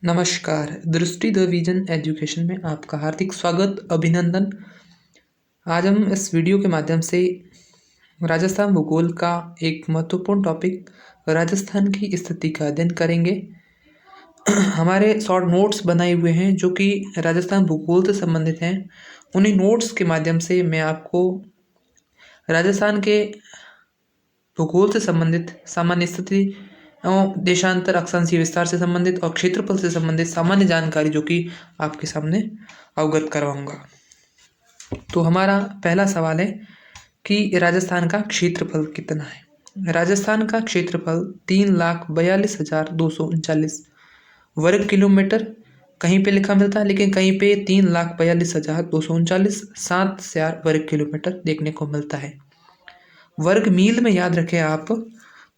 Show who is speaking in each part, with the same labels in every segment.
Speaker 1: नमस्कार, दृष्टि the vision education में आपका हार्दिक स्वागत, अभिनंदन। आज हम इस वीडियो के माध्यम से राजस्थान भूगोल का एक महत्वपूर्ण टॉपिक राजस्थान की स्थिति का अध्ययन करेंगे। हमारे शॉर्ट नोट्स बनाए हुए हैं जो कि राजस्थान भूगोल से संबंधित हैं। उन्हीं नोट्स के माध्यम से मैं आपको राजस्थान के भूगोल से संबंधित सामान्य स्थिति एवं देशांतर अक्षांशीय विस्तार से संबंधित और क्षेत्रफल से संबंधित सामान्य जानकारी जो कि आपके सामने अवगत करवाऊंगा। तो हमारा पहला सवाल है कि राजस्थान का क्षेत्रफल कितना है। राजस्थान का क्षेत्रफल 3,42,239 वर्ग किलोमीटर कहीं पे लिखा मिलता है, लेकिन कहीं पे 3,42,239 7 वर्ग किलोमीटर देखने को मिलता है। वर्ग मील में याद रखें आप,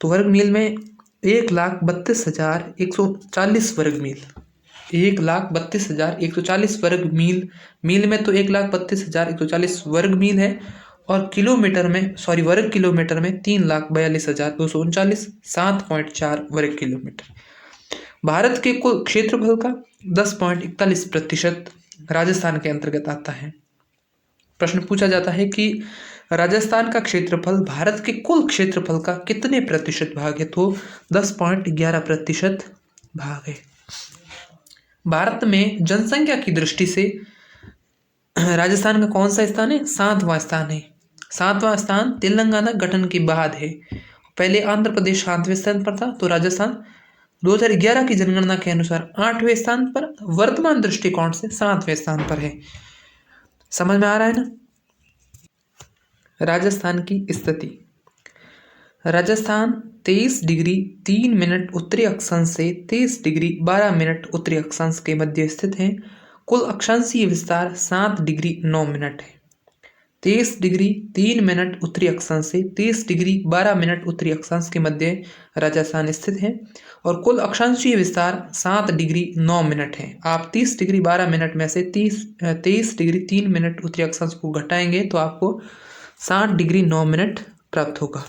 Speaker 1: तो वर्ग मील में 1,32,140 वर्ग मील, 1,32,140 वर्ग मील। मील में तो 1,32,140 वर्ग मील है और किलोमीटर में वर्ग किलोमीटर में 3,42,239 7.4 वर्ग किलोमीटर। भारत के कुल क्षेत्रफल का 10.41% राजस्थान के अंतर्गत आता है। प्रश्न पूछा जाता है कि राजस्थान का क्षेत्रफल भारत के कुल क्षेत्रफल का कितने प्रतिशत भाग है, तो 10.11% भाग है। भारत में जनसंख्या की दृष्टि से राजस्थान का कौन सा स्थान है? 7वां स्थान है। 7वां स्थान तेलंगाना गठन के बाद है। पहले आंध्र प्रदेश 7वें स्थान पर था, तो राजस्थान 2011 की जनगणना के अनुसार 8वें स्थान पर, वर्तमान दृष्टिकोण से 7वें स्थान पर है। समझ में आ रहा है ना? राजस्थान की स्थिति। राजस्थान 23 डिग्री 3 मिनट उत्तरी अक्षांश से 23 डिग्री 12 मिनट उत्तरी अक्षांश के मध्य स्थित है। कुल अक्षांशीय विस्तार 7 डिग्री 9 मिनट है। 23 डिग्री 3 मिनट उत्तरी अक्षांश से 23 डिग्री 12 मिनट उत्तरी अक्षांश के मध्य राजस्थान स्थित है और कुल अक्षांशीय विस्तार 7 डिग्री 9 मिनट है। आप 30 डिग्री 12 मिनट में से 23 डिग्री 3 मिनट उत्तरी अक्षांश को घटाएंगे तो आपको 60 डिग्री 9 मिनट प्राप्त होगा।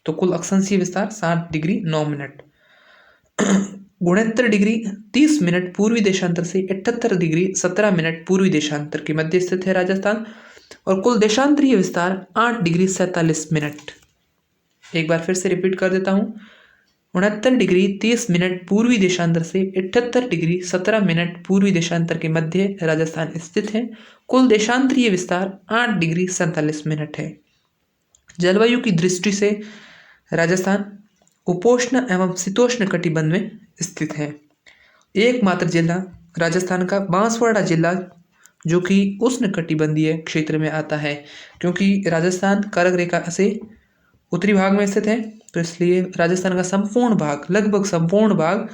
Speaker 1: तो कुल अक्षांशीय विस्तार 60 डिग्री 9 मिनट। 69 डिग्री 30 मिनट पूर्वी देशांतर से 78 डिग्री 17 मिनट पूर्वी देशांतर के मध्य स्थित है राजस्थान और कुल देशांतरीय विस्तार 8 डिग्री 47 मिनट। एक बार फिर से रिपीट कर देता हूँ। 69 डिग्री 30 मिनट पूर्वी देशांतर से 78 डिग्री 17 मिनट पूर्वी देशांतर के मध्य राजस्थान स्थित है। कुल देशांतरीय विस्तार 8 डिग्री 47 मिनट है। जलवायु की दृष्टि से राजस्थान उपोष्ण एवं शीतोष्ण कटिबंध में स्थित है। एकमात्र जिला राजस्थान का बांसवाड़ा जिला जो कि उष्ण कटिबंधीय क्षेत्र में आता है, क्योंकि राजस्थान कर्क रेखा से उत्तरी भाग में स्थित है, तो इसलिए राजस्थान का संपूर्ण भाग, लगभग संपूर्ण भाग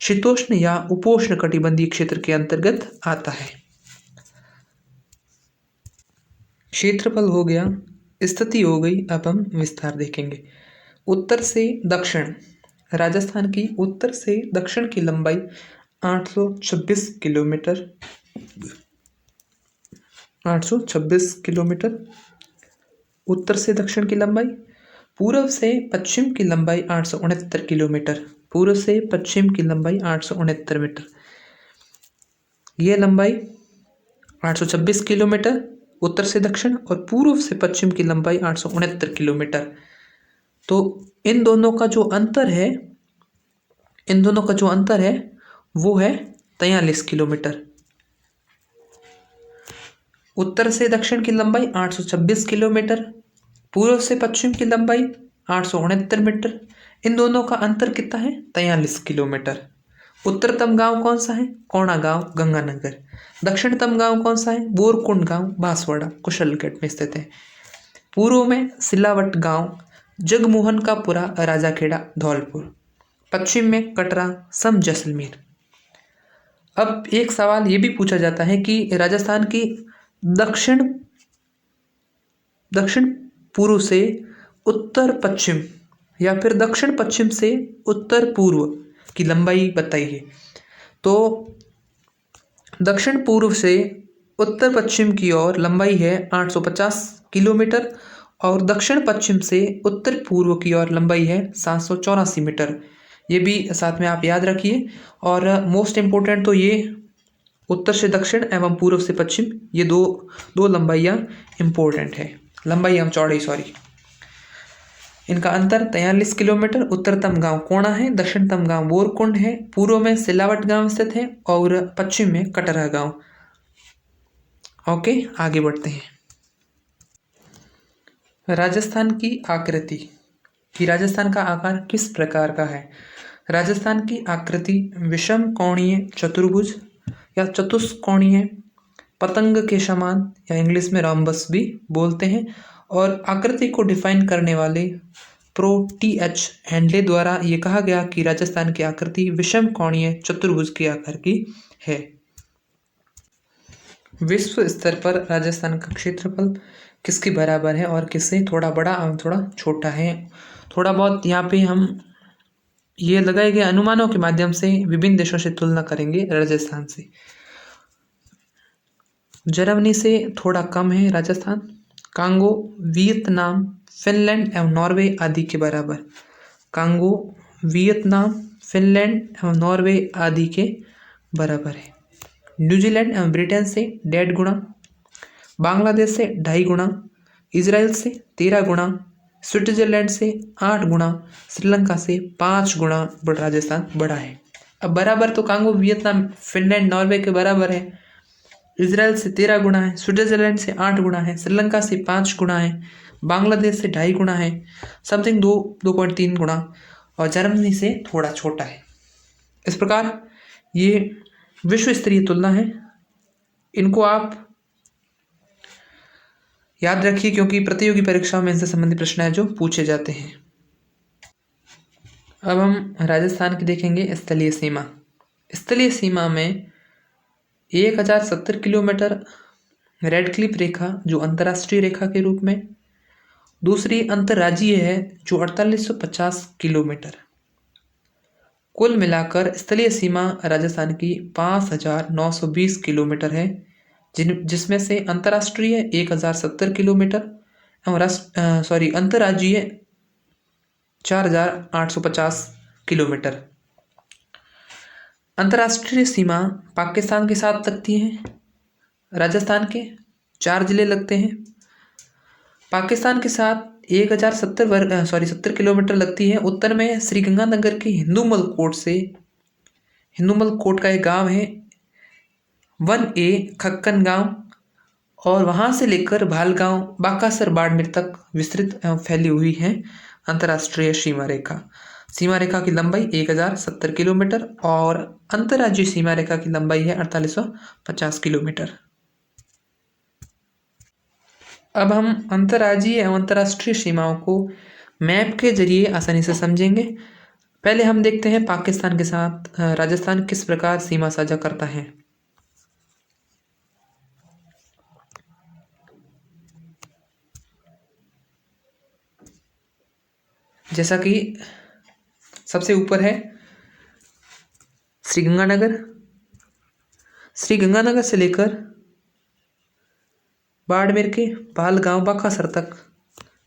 Speaker 1: शीतोष्ण या उपोष्ण कटिबंधीय क्षेत्र के अंतर्गत आता है। क्षेत्रफल हो गया, स्थिति हो गई, अब हम विस्तार देखेंगे। उत्तर से दक्षिण, राजस्थान की उत्तर से दक्षिण की लंबाई 826 किलोमीटर, 826 किलोमीटर उत्तर से दक्षिण की लंबाई। पूर्व से पश्चिम की लंबाई 869 किलोमीटर, पूर्व से पश्चिम की लंबाई 869 मीटर। यह लंबाई 826 किलोमीटर उत्तर से दक्षिण और पूर्व से पश्चिम की लंबाई 869 किलोमीटर। तो इन दोनों का जो अंतर है वो है 43 किलोमीटर। उत्तर से दक्षिण की लंबाई 826 किलोमीटर, पूर्व से पश्चिम की लंबाई 869 मीटर। इन दोनों का अंतर कितना है? 43 किलोमीटर। उत्तरतम गांव कौन सा है? कोणा गांव, गंगानगर। दक्षिणतम गांव कौन सा है? बोरकुंड गांव, बांसवाड़ा, कुशलगढ़ में स्थित है। पूर्व में सिलावट गांव, जगमोहन का पुरा, राजाखेड़ा, धौलपुर। पश्चिम में कटरा, सम, जैसलमेर। अब एक सवाल ये भी पूछा जाता है कि राजस्थान की दक्षिण पूर्व से उत्तर पश्चिम या फिर दक्षिण पश्चिम से उत्तर पूर्व की लंबाई बताइए। तो दक्षिण पूर्व से उत्तर पश्चिम की ओर लंबाई है 850 किलोमीटर और दक्षिण पश्चिम से उत्तर पूर्व की ओर लंबाई है 784 मीटर। ये भी साथ में आप याद रखिए। और मोस्ट इम्पोर्टेंट तो ये उत्तर से दक्षिण एवं पूर्व से पश्चिम, ये दो दो लंबाइयाँ इम्पोर्टेंट है, लंबाई एवं चौड़ाई सॉरी। इनका अंतर 43 किलोमीटर। उत्तरतम गांव कोणा है, दक्षिणतम गांव बोरकुंड है, पूर्व में सिलावट गांव स्थित है और पश्चिम में कटरा गांव। ओके, आगे बढ़ते हैं। राजस्थान की आकृति, कि राजस्थान का आकार किस प्रकार का है। राजस्थान की आकृति विषम कोणीय चतुर्भुज या चतुष्कोणीय पतंग के समान या इंग्लिश में रॉम्बस भी बोलते हैं। और आकृति को डिफाइन करने वाले प्रो टी.एच. हैंडले द्वारा ये कहा गया कि राजस्थान की आकृति विषम कोणीय चतुर्भुज के आकार की है। विश्व स्तर पर राजस्थान का क्षेत्रफल किसके बराबर है और किससे थोड़ा बड़ा और थोड़ा छोटा है। थोड़ा बहुत यहाँ पे हम ये लगाए गए अनुमानों के माध्यम से विभिन्न देशों से तुलना करेंगे। राजस्थान से जर्मनी से थोड़ा कम है राजस्थान, कांगो, वियतनाम, फिनलैंड एवं नॉर्वे आदि के बराबर। कांगो, वियतनाम, फिनलैंड एवं नॉर्वे आदि के बराबर है। न्यूजीलैंड एवं ब्रिटेन से 1.5 गुना, बांग्लादेश से 2.5 गुना, इजराइल से 13 गुना, स्विट्जरलैंड से 8 गुना, श्रीलंका से 5 गुना राजस्थान बड़ा है। अब बराबर तो कांगो, वियतनाम, फिनलैंड, नॉर्वे के बराबर है। इजराइल से 13 गुना है, स्विट्जरलैंड से 8 गुना है, श्रीलंका से 5 गुना है, बांग्लादेश से 2.5 गुना है, समथिंग 2.3 गुना, और जर्मनी से थोड़ा छोटा है। इस प्रकार ये विश्व स्तरीय तुलना है। इनको आप याद रखिए क्योंकि प्रतियोगी परीक्षाओं में इनसे संबंधित प्रश्न है जो पूछे जाते हैं। अब हम राजस्थान की देखेंगे स्थलीय सीमा। स्थलीय सीमा में 1070 किलोमीटर रेड क्लिफ रेखा जो अंतर्राष्ट्रीय रेखा के रूप में, दूसरी अंतर्राज्यीय है जो 4850 किलोमीटर। कुल मिलाकर स्थलीय सीमा राजस्थान की 5920 किलोमीटर है, जिसमें से अंतर्राष्ट्रीय 1070 किलोमीटर और अंतर्राज्यीय 4850 किलोमीटर। अंतर्राष्ट्रीय सीमा पाकिस्तान के साथ लगती है। राजस्थान के 4 जिले लगते हैं। पाकिस्तान के साथ 70 किलोमीटर लगती है। उत्तर में श्रीगंगानगर के हिंदूमल कोट का एक गांव है 1A खक्कन गांव, और वहां से लेकर भालगांव, बाकासर, बाड़मेर तक विस्तृत एवं फैली हुई है अंतर्राष्ट्रीय सीमा रेखा। सीमा रेखा की लंबाई 1070 किलोमीटर और अंतर्राज्यीय सीमा रेखा की लंबाई है 4850 किलोमीटर। अब हम अंतर्राज्यीय एवं अंतर्राष्ट्रीय सीमाओं को मैप के जरिए आसानी से समझेंगे। पहले हम देखते हैं पाकिस्तान के साथ राजस्थान किस प्रकार सीमा साझा करता है। जैसा कि सबसे ऊपर है श्रीगंगानगर से लेकर बाड़मेर के भालगांव, बाकासर तक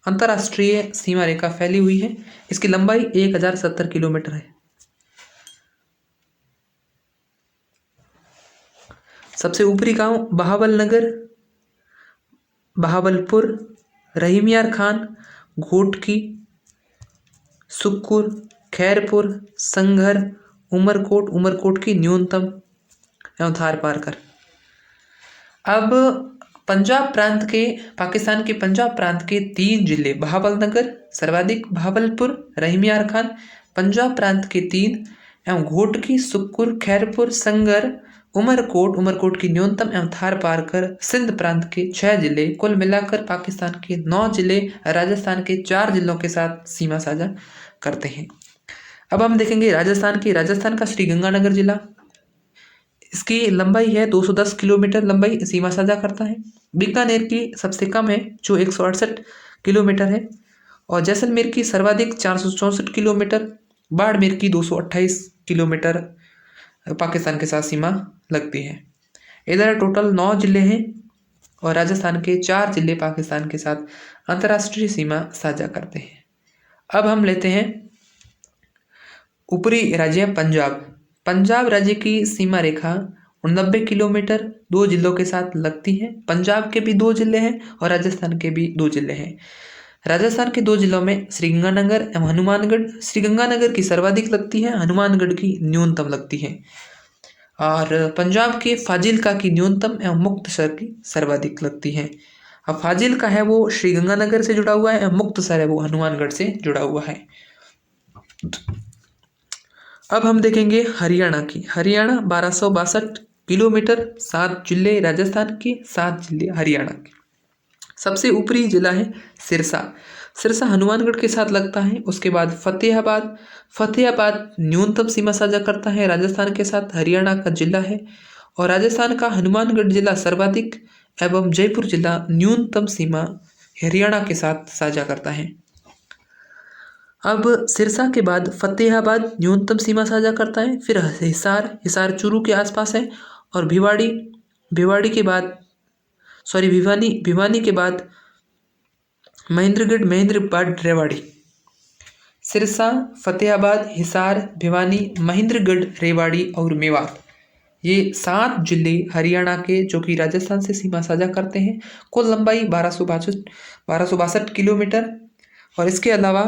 Speaker 1: अंतर्राष्ट्रीय सीमा रेखा फैली हुई है। इसकी लंबाई 1070 किलोमीटर है। सबसे ऊपरी गांव बहावलनगर, बहावलपुर, रहीमियार खान, घोटकी, सुक्कुर, खैरपुर, संघर, उमरकोट की न्यूनतम एवं धार पारकर। अब पाकिस्तान के पंजाब प्रांत के 3 जिले बहावलनगर सर्वाधिक, बहावलपुर, रहीमियार खान पंजाब प्रांत के 3 एवं घोटकी, सुक्कुर, खैरपुर, संगर, उमरकोट की न्यूनतम एवं थार पारकर सिंध प्रांत के 6 जिले। कुल मिलाकर पाकिस्तान के 9 जिले राजस्थान के 4 जिलों के साथ सीमा साझा करते हैं। अब हम देखेंगे राजस्थान का श्रीगंगानगर जिला। इसकी लंबाई है 210 किलोमीटर लंबाई सीमा साझा करता है। बीकानेर की सबसे कम है जो 168 किलोमीटर है, और जैसलमेर की सर्वाधिक 464 किलोमीटर, बाड़मेर की 228 किलोमीटर पाकिस्तान के साथ सीमा लगती है। इधर टोटल 9 जिले हैं और राजस्थान के 4 जिले पाकिस्तान के साथ अंतर्राष्ट्रीय सीमा साझा करते हैं। अब हम लेते हैं ऊपरी राज्य है पंजाब। पंजाब राज्य की सीमा रेखा 89 किलोमीटर 2 जिलों के साथ लगती है। पंजाब के भी 2 जिले हैं और राजस्थान के भी 2 जिले हैं। राजस्थान के 2 जिलों में श्रीगंगानगर एवं हनुमानगढ़। श्रीगंगानगर की सर्वाधिक लगती है, हनुमानगढ़ की न्यूनतम लगती है। और पंजाब के फाजिल्का की न्यूनतम एवं मुक्तसर की सर्वाधिक लगती है। अब फाजिल्का है वो श्रीगंगानगर से जुड़ा हुआ है एवं मुक्तसर है वो हनुमानगढ़ से जुड़ा हुआ है। अब हम देखेंगे हरियाणा की। हरियाणा 1262 किलोमीटर, 7 जिले राजस्थान के, 7 जिले हरियाणा के। सबसे ऊपरी जिला है सिरसा। सिरसा हनुमानगढ़ के साथ लगता है। उसके बाद फतेहाबाद। फतेहाबाद न्यूनतम सीमा साझा करता है राजस्थान के साथ, हरियाणा का जिला है। और राजस्थान का हनुमानगढ़ जिला सर्वाधिक एवं जयपुर जिला न्यूनतम सीमा हरियाणा के साथ साझा करता है। अब सिरसा के बाद फतेहाबाद न्यूनतम सीमा साझा करता है। फिर हिसार। हिसार चूरू के आसपास है। और भिवाड़ी। भिवाड़ी के बाद भिवानी। भिवानी के बाद महेंद्रगढ़। महेंद्रगढ़ रेवाड़ी। सिरसा, फतेहाबाद, हिसार, भिवानी, महेंद्रगढ़, रेवाड़ी और मेवात, ये 7 जिले हरियाणा के जो कि राजस्थान से सीमा साझा करते हैं। कुल लंबाई 1262 किलोमीटर। और इसके अलावा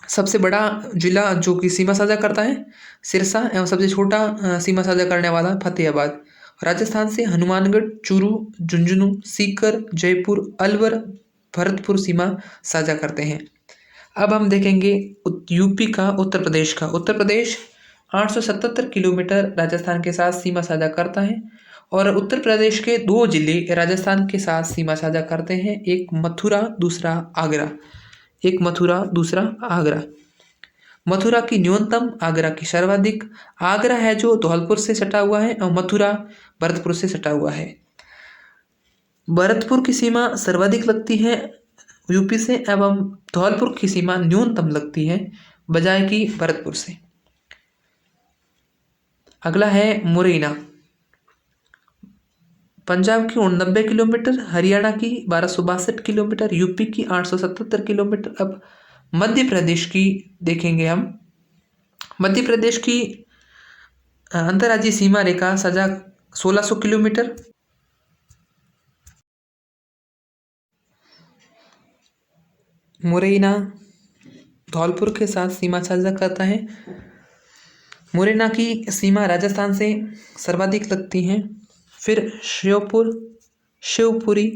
Speaker 1: सबसे बड़ा जिला जो कि सीमा साझा करता है सिरसा एवं सबसे छोटा सीमा साझा करने वाला फतेहाबाद। राजस्थान से हनुमानगढ़, चूरू, झुंझुनू, सीकर, जयपुर, अलवर, भरतपुर सीमा साझा करते हैं। अब हम देखेंगे यूपी का, उत्तर प्रदेश का। उत्तर प्रदेश 877 किलोमीटर राजस्थान के साथ सीमा साझा करता है। और उत्तर प्रदेश के 2 जिले राजस्थान के साथ सीमा साझा करते हैं, एक मथुरा, दूसरा आगरा। एक मथुरा, दूसरा आगरा। मथुरा की न्यूनतम, आगरा की सर्वाधिक। आगरा है जो धौलपुर से सटा हुआ है और मथुरा भरतपुर से सटा हुआ है। भरतपुर की सीमा सर्वाधिक लगती है यूपी से एवं धौलपुर की सीमा न्यूनतम लगती है बजाय की भरतपुर से। अगला है मुरैना। पंजाब की 89 किलोमीटर, हरियाणा की 1262 किलोमीटर, यूपी की 877 किलोमीटर। अब मध्य प्रदेश की देखेंगे हम। मध्य प्रदेश की अंतर्राज्यीय सीमा रेखा साझा 1600 किलोमीटर। मुरैना धौलपुर के साथ सीमा साझा करता है। मुरैना की सीमा राजस्थान से सर्वाधिक लगती है। फिर श्योपुर, शिवपुरी,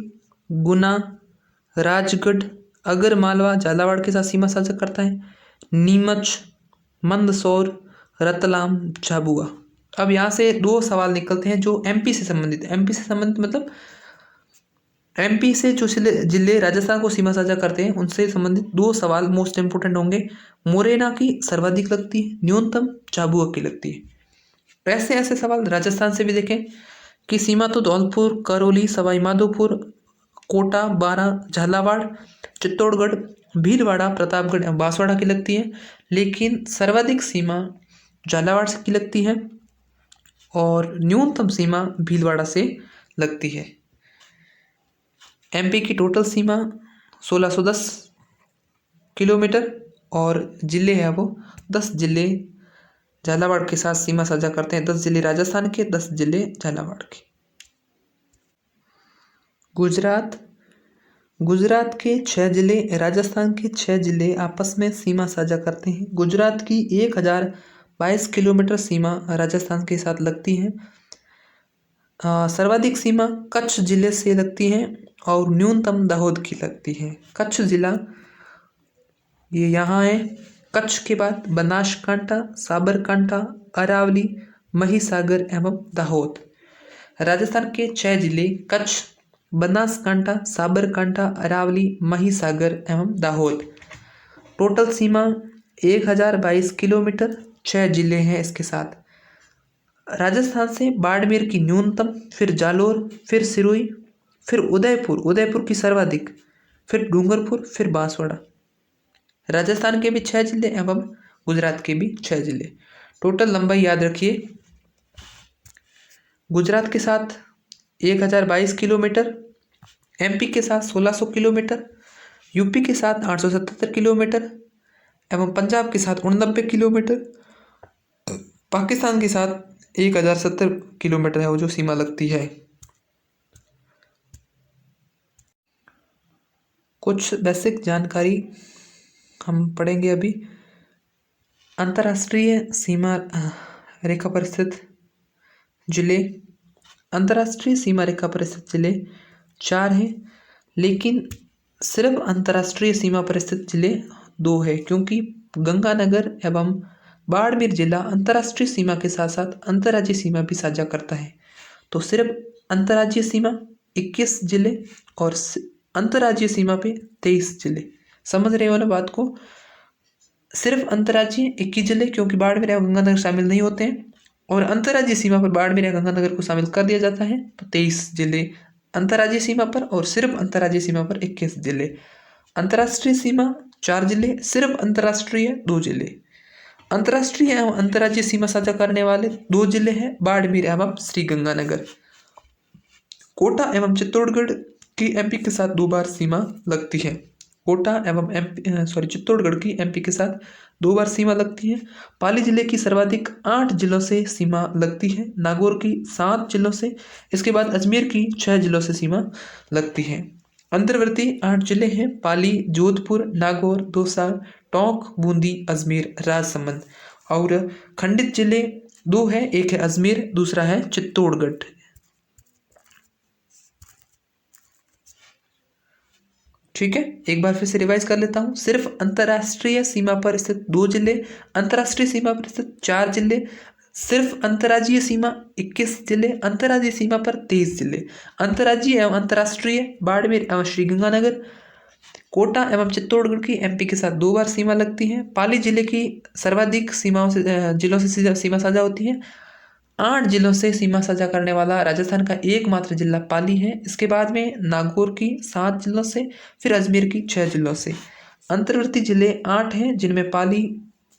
Speaker 1: गुना, राजगढ़, अगरमालवा, झालावाड़ के साथ सीमा साझा करता है। नीमच, मंदसौर, रतलाम, झाबुआ। अब यहाँ से 2 सवाल निकलते हैं जो एमपी से संबंधित है। एमपी से संबंधित मतलब एमपी से जो जिले राजस्थान को सीमा साझा करते हैं उनसे संबंधित 2 सवाल मोस्ट इंपोर्टेंट होंगे। मुरैना की सर्वाधिक लगती है न्यूनतम, झाबुआ की लगती है। ऐसे ऐसे सवाल राजस्थान से भी देखें कि सीमा तो धौलपुर, करौली, सवाई माधोपुर, कोटा, बारां, झालावाड़, चित्तौड़गढ़, भीलवाड़ा, प्रतापगढ़ एवं बांसवाड़ा की लगती है, लेकिन सर्वाधिक सीमा झालावाड़ की लगती है और न्यूनतम सीमा भीलवाड़ा से लगती है। एमपी की टोटल सीमा 1610 किलोमीटर और जिले हैं वो 10 जिले झालावाड़ के साथ सीमा साझा करते हैं। 10 जिले राजस्थान के, 10 जिले झालावाड़ के। गुजरात। गुजरात के 6 जिले, राजस्थान के 6 जिले आपस में सीमा साझा करते हैं। गुजरात की 1022 किलोमीटर सीमा राजस्थान के साथ लगती है। सर्वाधिक सीमा कच्छ जिले से लगती है और न्यूनतम दाहोद की लगती है। कच्छ जिला ये यहाँ है। कच्छ के बाद बनासकांठा, साबरकांठा, अरावली, महिसागर एवं दाहोद। राजस्थान के 6 जिले कच्छ, बनासकांठा, साबरकांठा, अरावली, महिसागर एवं दाहोद। टोटल सीमा 1022 किलोमीटर, 6 जिले हैं इसके साथ। राजस्थान से बाड़मेर की न्यूनतम, फिर जालोर, फिर सिरोही, फिर उदयपुर, उदयपुर की सर्वाधिक, फिर डूंगरपुर, फिर बांसवाड़ा। राजस्थान के भी 6 जिले एवं गुजरात के भी 6 जिले। टोटल लंबाई याद रखिए, गुजरात के साथ 1022 किलोमीटर, एमपी के साथ 1600 किलोमीटर, यूपी के साथ 877 किलोमीटर एवं पंजाब के साथ 89 किलोमीटर पाकिस्तान के साथ 1070 किलोमीटर है वो जो सीमा लगती है। कुछ बेसिक जानकारी हम पढ़ेंगे अभी। अंतर्राष्ट्रीय सीमा रेखा पर स्थित जिले, अंतर्राष्ट्रीय सीमा रेखा पर स्थित जिले 4 हैं, लेकिन सिर्फ अंतर्राष्ट्रीय सीमा पर स्थित जिले 2 है, क्योंकि गंगानगर एवं बाड़मेर जिला अंतर्राष्ट्रीय सीमा के साथ साथ अंतर्राज्यीय सीमा भी साझा करता है। तो सिर्फ अंतर्राज्यीय सीमा 21 जिले और अंतर्राज्यीय सीमा पे 23 जिले। समझ रहे हो ना बात को? सिर्फ अंतर्राज्यीय 21 जिले, क्योंकि बाड़मेर एवं गंगानगर शामिल नहीं होते हैं, और अंतर्राज्यीय सीमा पर बाड़मेर या गंगानगर को शामिल कर दिया जाता है, तो 23 जिले अंतर्राज्यीय सीमा पर, और सिर्फ अंतर्राज्यीय सीमा पर 21 जिले। अंतर्राष्ट्रीय सीमा 4 जिले, सिर्फ अंतर्राष्ट्रीय 2 जिले। अंतर्राष्ट्रीय एवं अंतर्राज्यीय सीमा साझा करने वाले 2 जिले हैं बाड़मेर एवं श्रीगंगानगर। कोटा एवं चित्तौड़गढ़ की एमपी के साथ 2 बार सीमा लगती है। कोटा एवं चित्तौड़गढ़ की एमपी के साथ 2 बार सीमा लगती है। पाली जिले की सर्वाधिक 8 जिलों से सीमा लगती है, नागौर की 7 जिलों से, इसके बाद अजमेर की 6 जिलों से सीमा लगती है। अंतर्वर्ती 8 जिले हैं पाली, जोधपुर, नागौर, दौसा, टोंक, बूंदी, अजमेर, राजसमंद। और खंडित जिले 2 हैं, एक है अजमेर, दूसरा है चित्तौड़गढ़। ठीक है, एक बार फिर से रिवाइज कर लेता हूँ। सिर्फ अंतर्राष्ट्रीय सीमा पर स्थित 2 जिले, अंतर्राष्ट्रीय सीमा पर स्थित 4 जिले, सिर्फ अंतर्राज्यीय सीमा 21 जिले, अंतर्राज्यीय सीमा पर 23 जिले। अंतर्राज्यीय एवं अंतर्राष्ट्रीय बाड़मेर एवं श्रीगंगानगर। कोटा एवं चित्तौड़गढ़ की एमपी के साथ 2 बार सीमा लगती है। पाली जिले की सर्वाधिक सीमाओं से जिलों से सीमा साझा होती है। 8 जिलों से सीमा साझा करने वाला राजस्थान का एकमात्र जिला पाली है। इसके बाद में नागौर की 7 जिलों से, फिर अजमेर की 6 जिलों से। अंतर्वर्ती जिले 8 हैं, जिनमें पाली,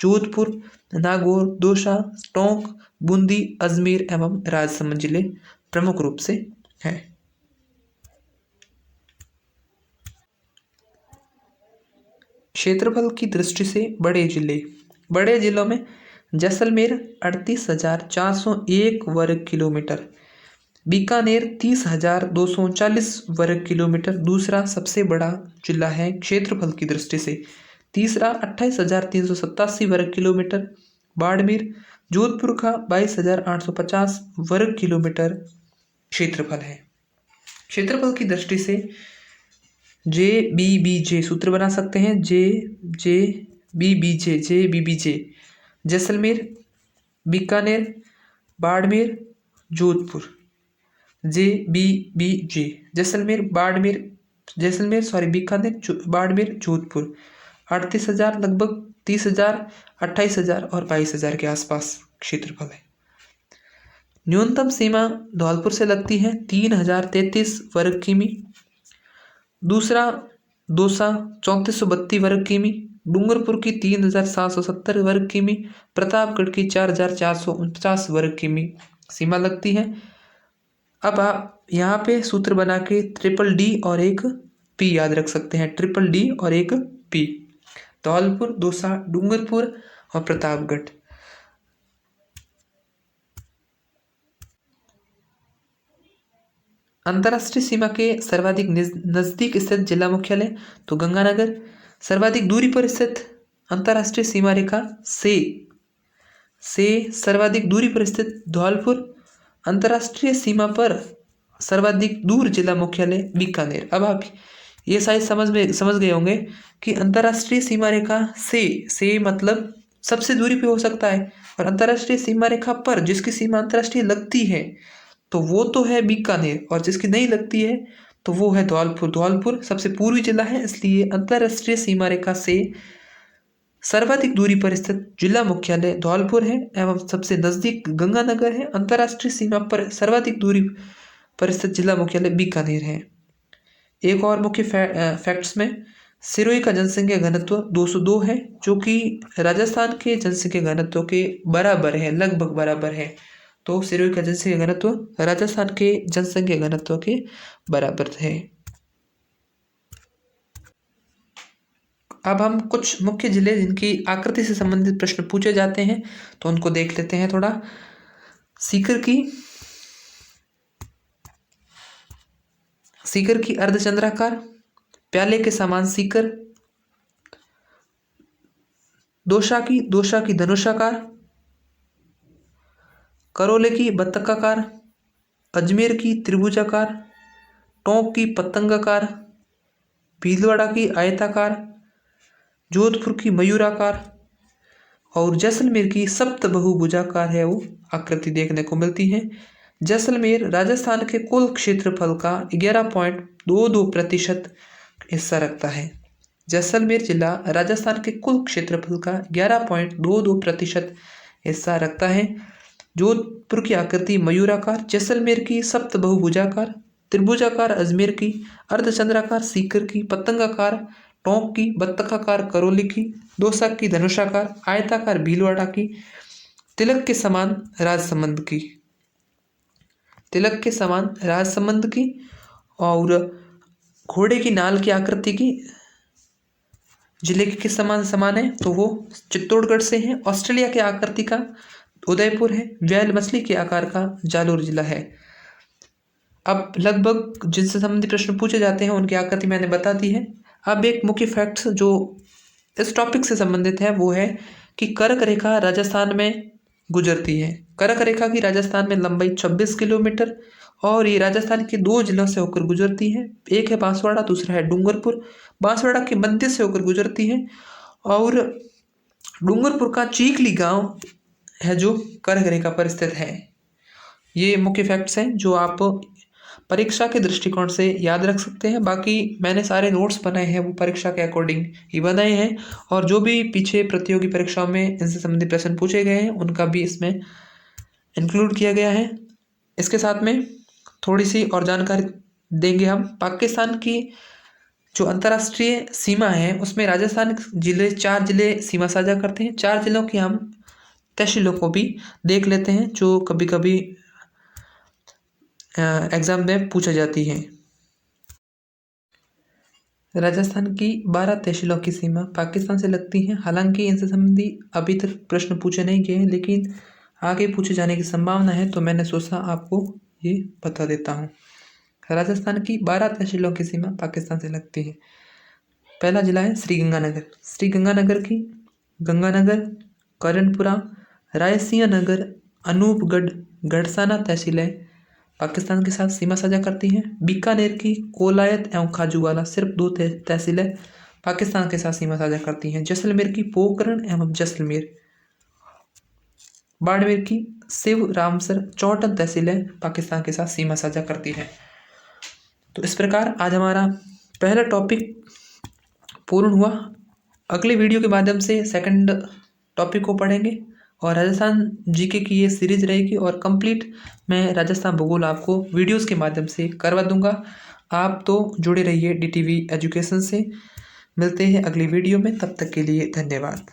Speaker 1: जोधपुर, नागौर, दौसा, टोंक, बूंदी, अजमेर एवं राजसमंद जिले प्रमुख रूप से हैं। क्षेत्रफल की दृष्टि से बड़े जिले, बड़े जिलों में जैसलमेर 38,401 वर्ग किलोमीटर, बीकानेर 30,239 वर्ग किलोमीटर दूसरा सबसे बड़ा जिला है क्षेत्रफल की दृष्टि से। तीसरा 28,387 वर्ग किलोमीटर बाड़मेर, जोधपुर का 22,850 वर्ग किलोमीटर क्षेत्रफल है। क्षेत्रफल की दृष्टि से JBBJ सूत्र बना सकते हैं। JBBJ जैसलमेर, बीकानेर, बाड़मेर, जोधपुर। JBBJ जैसलमेर, बीकानेर, बाड़मेर, जोधपुर। 38,000 लगभग 30,000, 28,000 और 22,000 के आसपास क्षेत्रफल है। न्यूनतम सीमा धौलपुर से लगती है 3,033 वर्ग किमी। दूसरा दौसा 3432 वर्ग किमी, डूंगरपुर की 3,770 वर्ग किमी, प्रतापगढ़ की 4,449 वर्ग किमी सीमा लगती है। अब आप यहाँ पे सूत्र बना के DDD और एक P याद रख सकते हैं। DDD और एक P, धौलपुर, दौसा, डूंगरपुर और प्रतापगढ़। अंतर्राष्ट्रीय सीमा के सर्वाधिक नजदीक स्थित जिला मुख्यालय तो गंगानगर। सर्वाधिक दूरी पर स्थित अंतर्राष्ट्रीय सीमा रेखा से सर्वाधिक दूरी पर स्थित धौलपुर। अंतर्राष्ट्रीय सीमा पर सर्वाधिक दूर जिला मुख्यालय बीकानेर। अब आप ये शायद समझ गए होंगे कि अंतर्राष्ट्रीय सीमा रेखा से मतलब सबसे दूरी पे हो सकता है, और अंतर्राष्ट्रीय सीमा रेखा पर जिसकी सीमा अंतर्राष्ट्रीय लगती है तो वो तो है बीकानेर, और जिसकी नहीं लगती है तो वो है धौलपुर। धौलपुर सबसे पूर्वी जिला है, इसलिए अंतर्राष्ट्रीय सीमा रेखा से सर्वाधिक दूरी पर स्थित जिला मुख्यालय धौलपुर है एवं सबसे नजदीक गंगानगर है। अंतर्राष्ट्रीय सीमा पर सर्वाधिक दूरी पर स्थित जिला मुख्यालय बीकानेर है। एक और मुख्य फैक्ट्स में सिरोही का जनसंख्या घनत्व 202 है, जो कि राजस्थान के जनसंख्या घनत्व के बराबर है, लगभग बराबर है। तो सिरोही का जनसंख्या घनत्व राजस्थान के जनसंख्या घनत्व के बराबर है। अब हम कुछ मुख्य जिले जिनकी आकृति से संबंधित प्रश्न पूछे जाते हैं तो उनको देख लेते हैं थोड़ा। सीकर की अर्धचंद्राकार, प्याले के समान सीकर, दोशा की धनुषाकार, करौले की बत्तकाकार, अजमेर की त्रिभुजाकार, टोंक की पतंगाकार, भीलवाड़ा की आयताकार, जोधपुर की मयूराकार और जैसलमेर की सप्तबहुभुजाकार है वो आकृति देखने को मिलती है। जैसलमेर राजस्थान के कुल क्षेत्रफल का 11.22% हिस्सा रखता है। जैसलमेर जिला राजस्थान के कुल क्षेत्रफल का 11.22% हिस्सा रखता है। जोधपुर की आकृति मयूराकार, जैसलमेर की सप्तबहुभुजाकार, त्रिभुजाकार अजमेर की, अर्धचंद्राकार सीकर की, पतंगाकार टोंक की, बत्तखाकार करौली की, दोसा की धनुषाकार, आयताकार भीलवाड़ा की, तिलक के समान राजसमंद की और घोड़े की नाल की आकृति की जिले के समान है तो वो चित्तौड़गढ़ से है। ऑस्ट्रेलिया के आकृति का उदयपुर है। व्हेल मछली के आकार का जालोर जिला है। अब लगभग जिनसे संबंधित प्रश्न पूछे जाते हैं उनकी आकृति मैंने बता दी है। अब एक मुख्य फैक्ट्स जो इस टॉपिक से संबंधित है वो है कि कर्क रेखा राजस्थान में गुजरती है। कर्क रेखा की राजस्थान में लंबाई 26 किलोमीटर और ये राजस्थान के 2 जिलों से होकर गुजरती है। एक है बांसवाड़ा, दूसरा है डूंगरपुर। बांसवाड़ा के मध्य से होकर गुजरती है और डूंगरपुर का चीखली गांव है जो कर्क रेखा पर स्थित है। ये मुख्य फैक्ट्स हैं जो आप परीक्षा के दृष्टिकोण से याद रख सकते हैं। बाकी मैंने सारे नोट्स बनाए हैं वो परीक्षा के अकॉर्डिंग ही बनाए हैं और जो भी पीछे प्रतियोगी परीक्षाओं में इनसे संबंधित प्रश्न पूछे गए हैं उनका भी इसमें इंक्लूड किया गया है। इसके साथ में थोड़ी सी और जानकारी देंगे हम। पाकिस्तान की जो अंतर्राष्ट्रीय सीमा है उसमें राजस्थान 4 जिले सीमा साझा करते हैं। 4 जिलों की हम तहसीलों को भी देख लेते हैं जो कभी कभी एग्जाम में पूछा जाती है। राजस्थान की 12 तहसीलों की सीमा पाकिस्तान से लगती है। हालांकि इनसे संबंधी अभी तक प्रश्न पूछे नहीं गए हैं लेकिन आगे पूछे जाने की संभावना है तो मैंने सोचा आपको ये बता देता हूँ। राजस्थान की 12 तहसीलों की सीमा पाकिस्तान से लगती है। पहला जिला है श्रीगंगानगर की गंगानगर, करणपुरा, रायसिंह नगर, अनूपगढ़, गढ़साना तहसीलें पाकिस्तान के साथ सीमा साझा करती हैं। बीकानेर की कोलायत एवं खाजूवाला सिर्फ 2 तहसीलें पाकिस्तान के साथ सीमा साझा करती हैं। जैसलमेर की पोखरण एवं जैसलमेर, बाड़मेर की शिव रामसर, चौटन तहसीलें पाकिस्तान के साथ सीमा साझा करती हैं। तो इस प्रकार आज हमारा पहला टॉपिक पूर्ण हुआ। अगले वीडियो के माध्यम से सेकंड टॉपिक को पढ़ेंगे और राजस्थान जीके की ये सीरीज रहेगी और कंप्लीट मैं राजस्थान भूगोल आपको वीडियोस के माध्यम से करवा दूंगा। आप तो जुड़े रहिए DTV एजुकेशन से। मिलते हैं अगली वीडियो में, तब तक के लिए धन्यवाद।